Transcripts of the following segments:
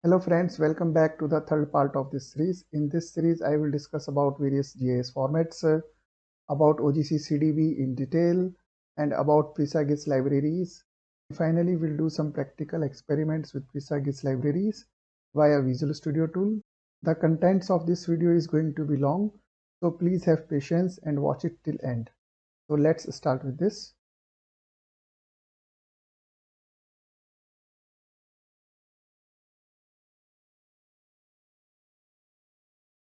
Hello friends, welcome back to the third part of this series. In this series, I will discuss about various GIS formats, about OGC CDB in detail, and about PresaGIS libraries. Finally, we'll do some practical experiments with PresaGIS libraries via Visual Studio tool. The contents of this video is going to be long, so please have patience and watch it till end. So let's start with this.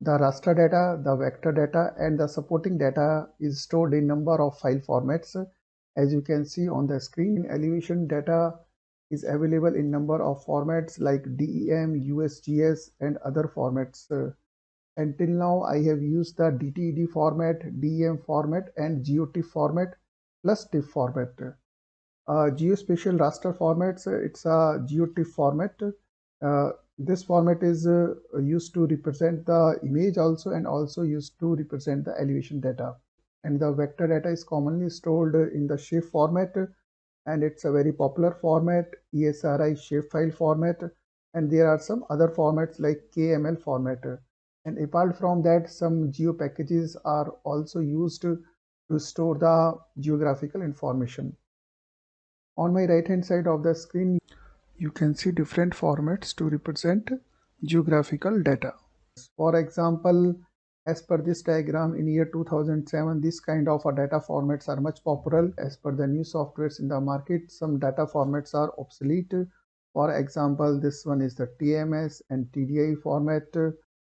The raster data, the vector data, and the supporting data is stored in number of file formats. As you can see on the screen, elevation data is available in number of formats like DEM, USGS, and other formats. Until now, I have used the DTED format, DEM format, and GeoTIFF format plus TIFF format. Geospatial raster formats, it's a GeoTIFF format. This format is used to represent the image also and also used to represent the elevation data. And the vector data is commonly stored in the shape format, and it's a very popular format, ESRI shapefile format, and there are some other formats like KML format. And apart from that, some geo packages are also used to store the geographical information. On my right hand side of the screen, you can see different formats to represent geographical data. For example, as per this diagram in year 2007, this kind of data formats are much popular. As per the new softwares in the market, some data formats are obsolete. For example, this one is the TMS and TDI format.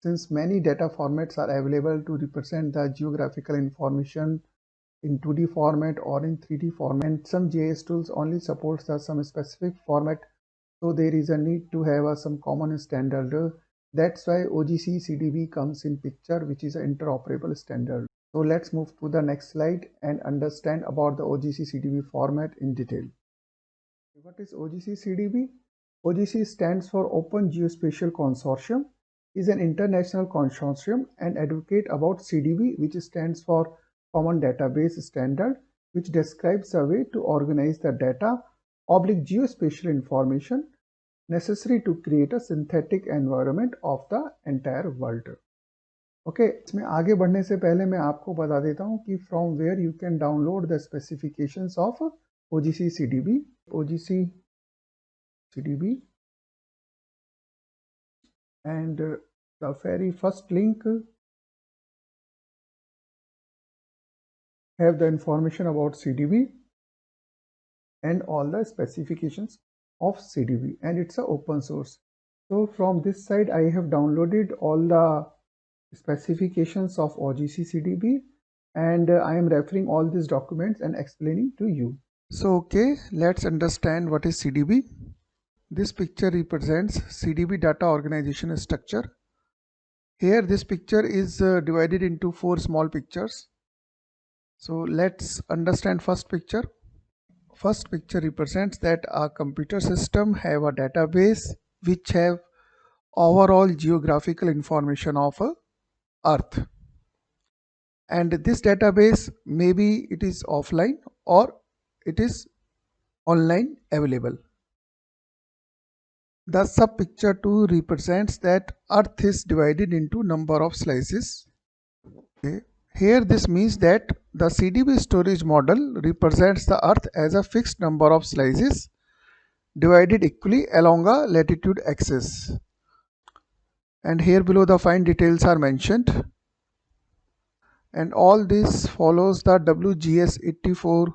Since many data formats are available to represent the geographical information in 2D format or in 3D format, and some GIS tools only supports some specific format, so there is a need to have some common standard. That's why OGC CDB comes in picture, which is an interoperable standard. So let's move to the next slide and understand about the OGC CDB format in detail. What is OGC CDB? OGC stands for Open Geospatial Consortium, is an international consortium and advocate about CDB, which stands for Common Database Standard, which describes a way to organize the data geospatial information necessary to create a synthetic environment of the entire world. Okay इसमें आगे बढ़ने से पहले मैं आपको बता देता हूं कि from where you can download the specifications of OGC CDB. OGC CDB, and the very first link have the information about CDB and all the specifications of CDB, and it's a open source. So from this side I have downloaded all the specifications of OGC CDB, and I am referring all these documents and explaining to you. So okay, let's understand what is CDB. This picture represents CDB data organization structure. Here this picture is divided into 4 small pictures. So let's understand first picture. First picture represents that a computer system have a database which have overall geographical information of Earth. And this database, maybe it is offline or it is online available. The sub picture 2 represents that Earth is divided into number of slices. Okay. Here this means that the CDB storage model represents the Earth as a fixed number of slices divided equally along a latitude axis. And here below the fine details are mentioned. And all this follows the WGS84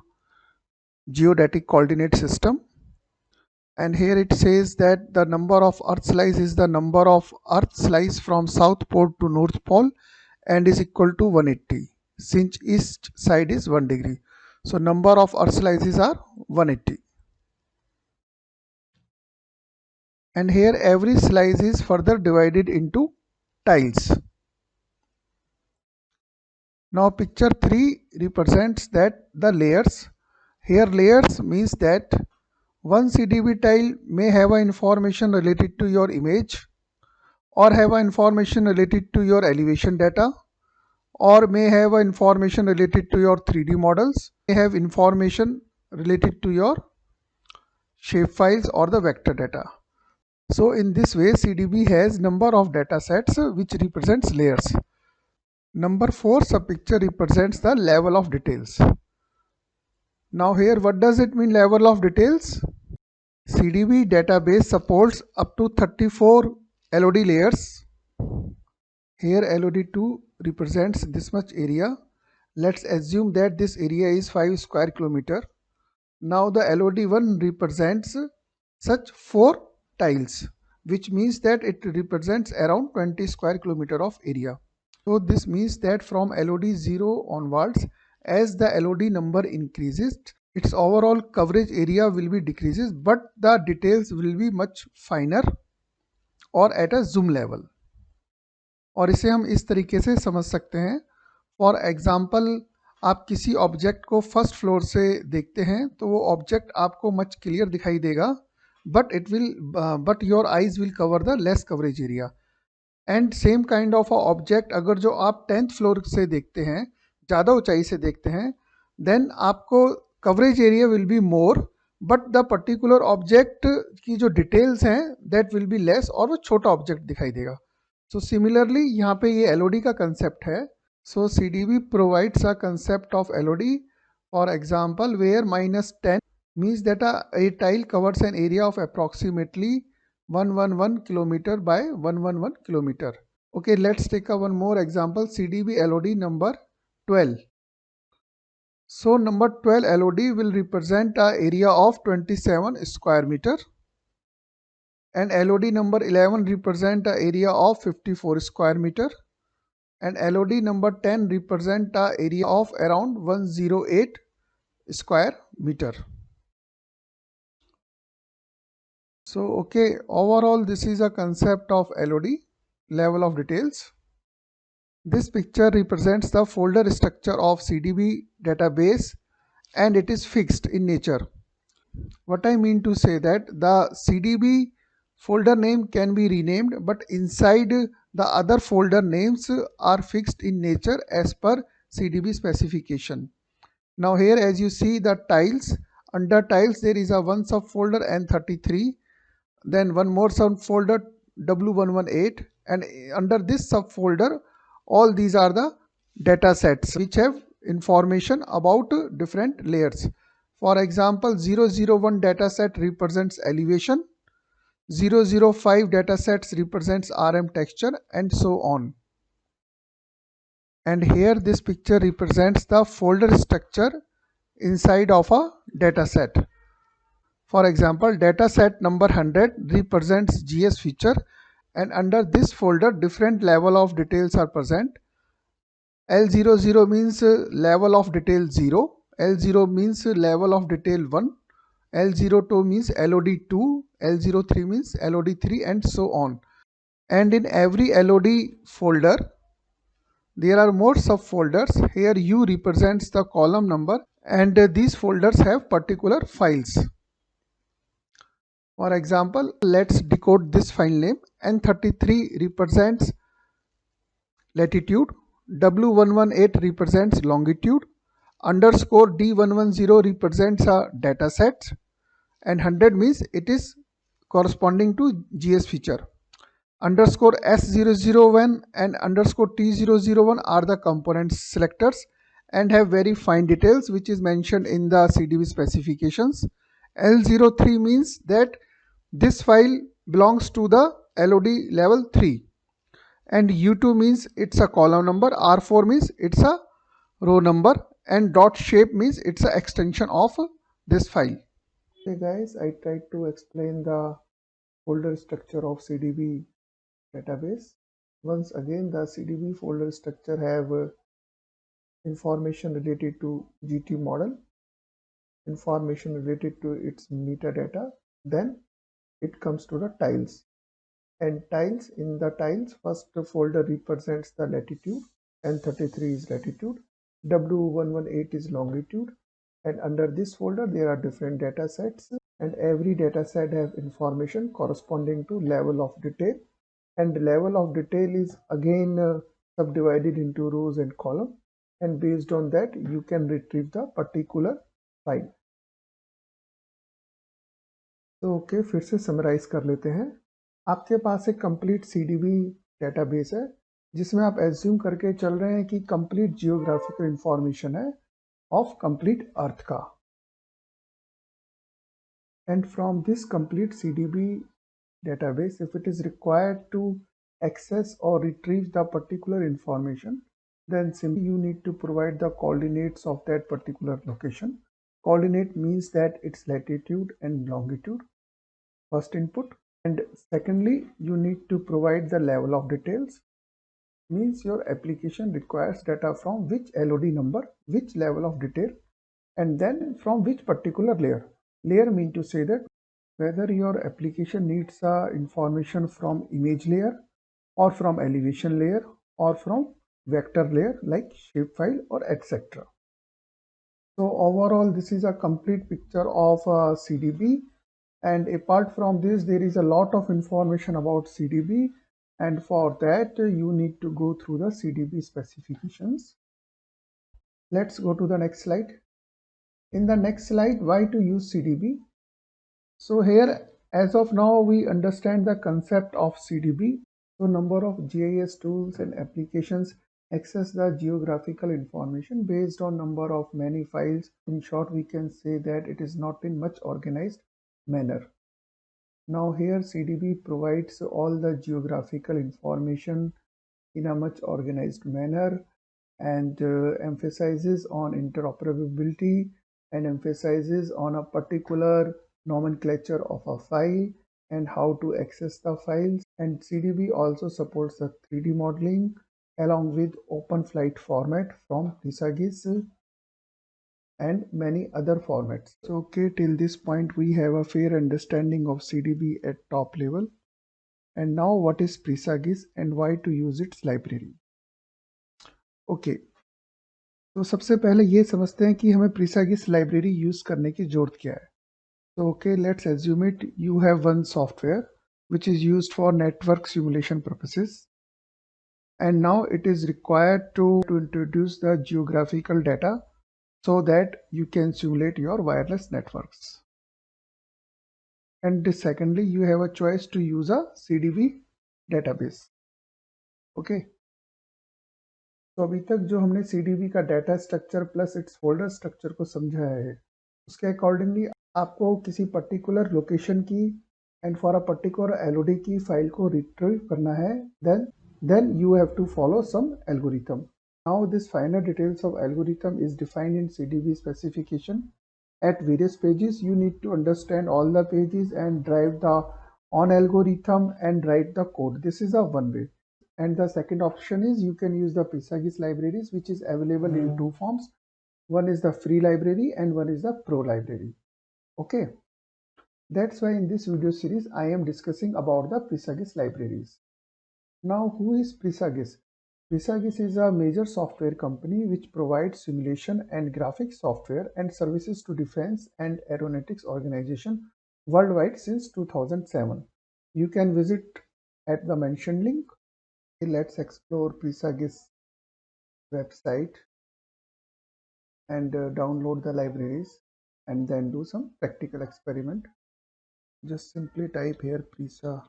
geodetic coordinate system. And here it says that the number of Earth slice is the number of Earth slice from South Pole to North Pole and is equal to 180, since each side is 1 degree. So number of Earth slices are 180. And here every slice is further divided into tiles. Now picture 3 represents that the layers. Here layers means that one CDB tile may have a information related to your image, or have a information related to your elevation data, or may have a information related to your 3D models, may have information related to your shapefiles or the vector data. So in this way, CDB has number of data sets which represents layers. Number 4 subpicture represents the level of details. Now here, what does it mean, level of details? CDB database supports up to 34 LOD layers. Here LOD2 represents this much area. Let's assume that this area is 5 square kilometer. Now the LOD1 represents such 4 tiles, which means that it represents around 20 square kilometer of area. So this means that from LOD0 onwards, as the LOD number increases, its overall coverage area will be decreases, but the details will be much finer or at a zoom level. और इसे हम इस तरीके से समझ सकते हैं. For example, आप किसी ऑब्जेक्ट को फर्स्ट फ्लोर से देखते हैं तो वो ऑब्जेक्ट आपको मच क्लियर दिखाई देगा, but your eyes will cover the less coverage area. And same kind of a object अगर जो आप 10th फ्लोर से देखते हैं, ज़्यादा ऊंचाई से देखते हैं, देन आपको coverage area will be more, but the particular object की जो डिटेल्स हैं दैट विल बी लेस, और वो छोटा ऑब्जेक्ट दिखाई देगा. सो सिमिलरली यहाँ पे ये LOD का कंसेप्ट है. सो CDB provides a concept of LOD. For example, where -10 means that a tile covers an area of approximately 111 kilometer by 111 kilometer. Okay, let's take one more example. CDB LOD number 12. So number 12 LOD will represent a area of 27 square meter, and LOD number 11 represent a area of 54 square meter, and LOD number 10 represent a area of around 108 square meter. So okay, overall this is a concept of LOD, level of details. This picture represents the folder structure of CDB database, and it is fixed in nature. What I mean to say that the CDB folder name can be renamed, but inside the other folder names are fixed in nature as per CDB specification. Now here, as you see the tiles, under tiles there is a one subfolder N33, then one more subfolder W118, and under this subfolder all these are the data sets which have information about different layers. For example, 001 dataset represents elevation, 005 datasets represents RM texture, and so on. And here this picture represents the folder structure inside of a dataset. For example, dataset number 100 represents GS feature, and under this folder different level of details are present. L00 means level of detail 0, L0 means level of detail 1, L02 means LOD2, L03 means LOD3, and so on. And in every LOD folder there are more subfolders. Here U represents the column number, and these folders have particular files. For example, let's decode this file name. N33 represents latitude, W118 represents longitude, underscore D110 represents a data set, and 100 means it is corresponding to GS feature. Underscore S001 and underscore T001 are the component selectors and have very fine details which is mentioned in the CDB specifications. L03 means that this file belongs to the LOD level 3, and U2 means it's a column number, R4 means it's a row number, and dot shape means it's an extension of this file. Okay guys, I tried to explain the folder structure of CDB database. Once again, the CDB folder structure have information related to GT model, information related to its metadata, then it comes to the tiles. And tiles, in the tiles, first folder represents the latitude, N33 is latitude, W118 is longitude, and under this folder there are different data sets, and every data set has information corresponding to level of detail, and the level of detail is again subdivided into rows and columns, and based on that you can retrieve the particular file. तो okay, फिर से summarise कर लेते हैं. आपके पास एक complete CDB database है जिसमें आप एज्यूम करके चल रहे हैं कि कंप्लीट जियोग्राफिकल इंफॉर्मेशन है of complete Earth का. And from this complete CDB database, if it is required to access or retrieve the particular information, then simply you need to provide the coordinates of that particular location. Coordinate means that its latitude and longitude, first input. And secondly, you need to provide the level of details, means your application requires data from which LOD number, which level of detail, and then from which particular layer. Layer mean to say that whether your application needs information from image layer or from elevation layer or from vector layer like shapefile or etc. So overall this is a complete picture of CDB, and apart from this there is a lot of information about CDB, and for that you need to go through the CDB specifications. Let's go to the next slide. In the next slide, why to use CDB? So here, as of now, we understand the concept of CDB. So number of GIS tools and applications access the geographical information based on number of many files. In short, we can say that it is not in much organized manner. Now here CDB provides all the geographical information in a much organized manner, and emphasizes on interoperability and emphasizes on a particular nomenclature of a file and how to access the files. And CDB also supports the 3D modeling along with open flight format from PresaGIS and many other formats. So okay, till this point we have a fair understanding of CDB at top level. And now what is PresaGIS and why to use its library? Okay, तो सबसे पहले ये समझते हैं कि हमें प्रीसागिस library use करने की जरूरत क्या है. So okay, let's assume it you have one software which is used for network simulation purposes, and now it is required to introduce the geographical data so that you can simulate your wireless networks. And secondly, you have a choice to use a CDB database. Okay, तो अभी तक जो हमने CDB का data structure plus it's folder structure को समझा है, उसके अकॉर्डिंगली आपको किसी पर्टिकुलर लोकेशन की and for a particular Elodie की फाइल को रिट्रीव करना है, then you have to follow some algorithm. Now this finer details of algorithm is defined in CDB specification. At various pages you need to understand all the pages and drive the on algorithm and write the code. This is a one way. And the second option is you can use the PresaGIS libraries, which is available in two forms. One is the free library and one is the pro library. Okay, that's why in this video series I am discussing about the PresaGIS libraries. Now, who is PresaGIS? PresaGIS is a major software company which provides simulation and graphics software and services to defense and aeronautics organization worldwide since 2007. You can visit at the mentioned link. Let's explore PresaGIS website and download the libraries and then do some practical experiment. Just simply type here PresaGIS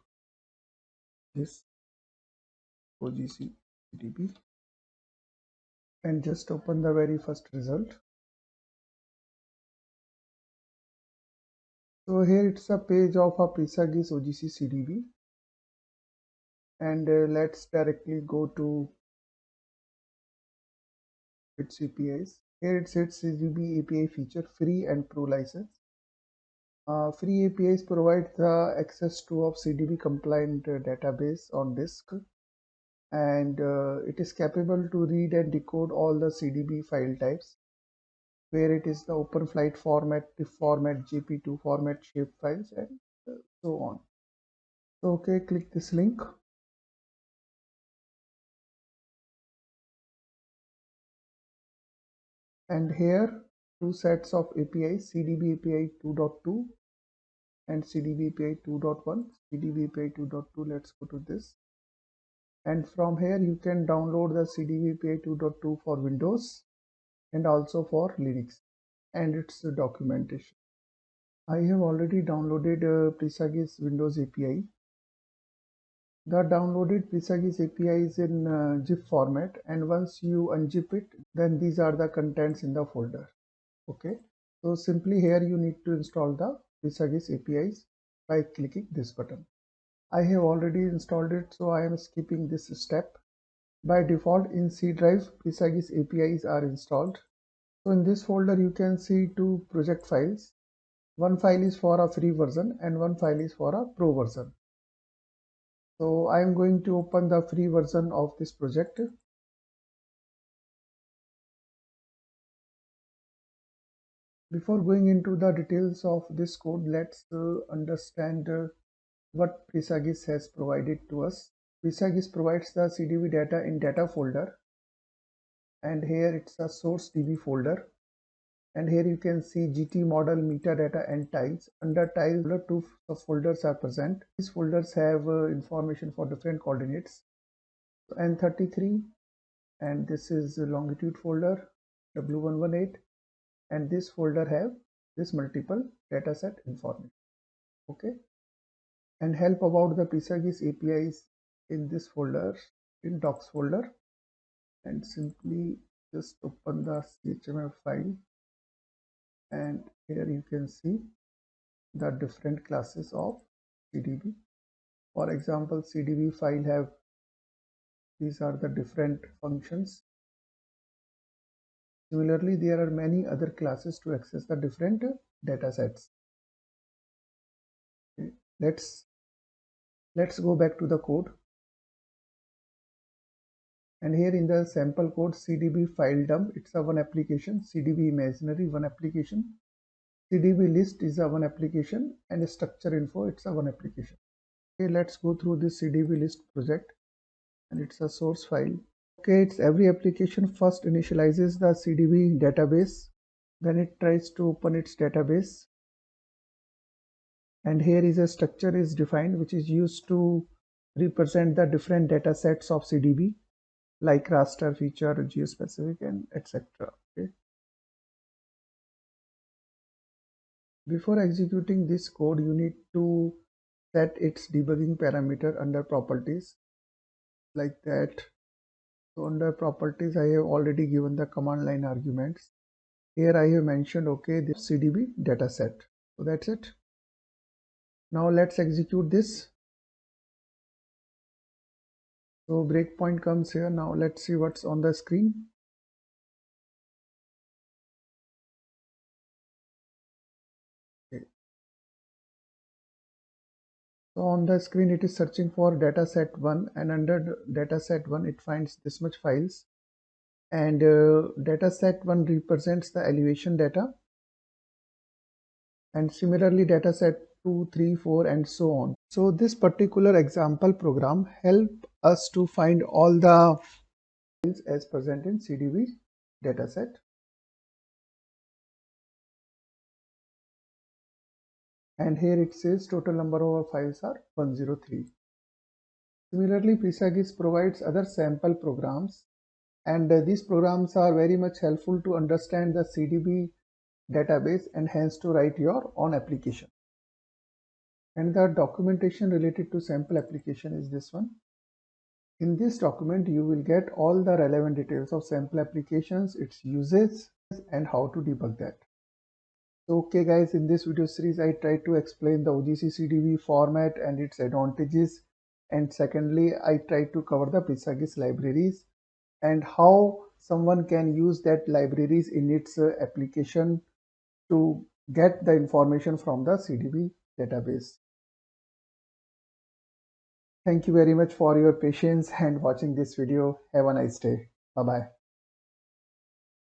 OGC CDB and just open the very first result. So here it's a page of a PresaGIS OGC CDB, and let's directly go to its APIs. Here it says CDB API feature free and pro license. Free APIs provide the access to of CDB compliant database on disk, and it is capable to read and decode all the CDB file types, where it is the open flight format, TIFF format, JP2 format, shape files, and so on. So okay, click this link. And here two sets of APIs, CDB API 2.2 and CDB API 2.1. CDB API 2.2, let's go to this. And from here you can download the CDB API 2.2 for Windows and also for Linux and its documentation. I have already downloaded PresaGIS Windows API, The downloaded Pisagis API is in zip format, and once you unzip it, then these are the contents in the folder. Okay, so simply here you need to install the Pisagis APIs by clicking this button. I have already installed it, so I am skipping this step. By default in C drive, Pisagis APIs are installed. So in this folder you can see two project files. One file is for a free version and one file is for a pro version. So I am going to open the free version of this project. Before going into the details of this code, let's understand what Pisagis has provided to us. Pisagis provides the CDB data in data folder, and here it's a source DB folder, and here you can see GT model, metadata and tiles. Under tiles, two folders are present. These folders have information for different coordinates. So N33, and this is the longitude folder W118, and this folder have this multiple dataset information. Okay, and help about the Pisagis APIs in this folder, in docs folder, and simply just open the CHML file, and here you can see the different classes of CDB. For example, CDB file have, these are the different functions. Similarly, there are many other classes to access the different data sets. Okay. Let's go back to the code. And here in the sample code, CDB file dump, it's a one application. CDB imaginary, one application. CDB list is a one application, and structure info, it's a one application. Okay, let's go through this CDB list project, and it's a source file. Okay, it's every application first initializes the CDB database, then it tries to open its database, and here is a structure is defined which is used to represent the different data sets of CDB, like raster, feature, geospecific, and etc. Okay. Before executing this code, you need to set its debugging parameter under properties, like that. So under properties, I have already given the command line arguments. Here I have mentioned, okay, this CDB dataset. So that's it. Now let's execute this. So breakpoint comes here. Now let's see what's on the screen. Okay. So on the screen it is searching for dataset 1, and under dataset 1 it finds this much files, and dataset 1 represents the elevation data, and similarly dataset 2, 3, 4 and so on. So this particular example program help us to find all the files as present in CDB dataset. And here it says total number of files are 103. Similarly, Pisagis provides other sample programs, and these programs are very much helpful to understand the CDB database and hence to write your own application. And the documentation related to sample application is this one. In this document, you will get all the relevant details of sample applications, its uses, and how to debug that. So, okay guys, in this video series, I tried to explain the OGC CDB format and its advantages. And secondly, I tried to cover the Pisagis libraries and how someone can use that libraries in its application to get the information from the CDB database. Thank you very much for your patience and watching this video. Have a nice day. Bye-bye.